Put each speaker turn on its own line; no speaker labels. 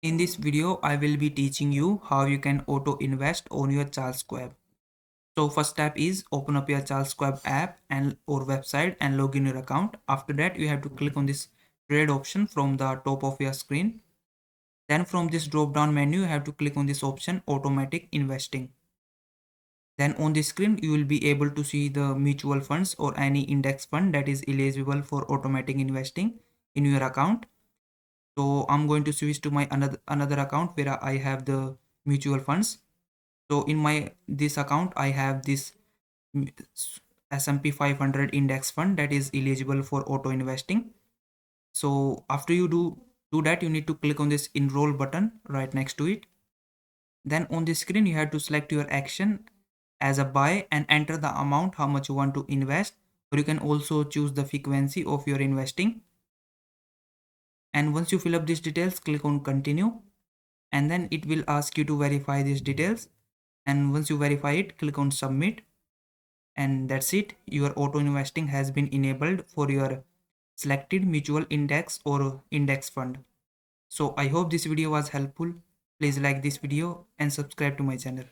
In this video, I will be teaching you how you can auto invest on your Schwab. So first step is open up your Schwab app and or website and log in your account. After that, you have to click on this trade option from the top of your screen. Then from this drop down menu, you have to click on this option automatic investing. Then on the screen, you will be able to see the mutual funds or any index fund that is eligible for automatic investing in your account. So I'm going to switch to my another account where I have the mutual funds. So in my this account I have this S&P 500 index fund that is eligible for auto investing. So after you do that, you need to click on this enroll button right next to it. Then on the screen you have to select your action as a buy and enter the amount how much you want to invest, or you can also choose the frequency of your investing. And once you fill up these details, click on continue, and then it will ask you to verify these details. And once you verify it, click on submit, and that's it. Your auto investing has been enabled for your selected mutual index or index fund. So I hope this video was helpful. Please like this video and subscribe to my channel.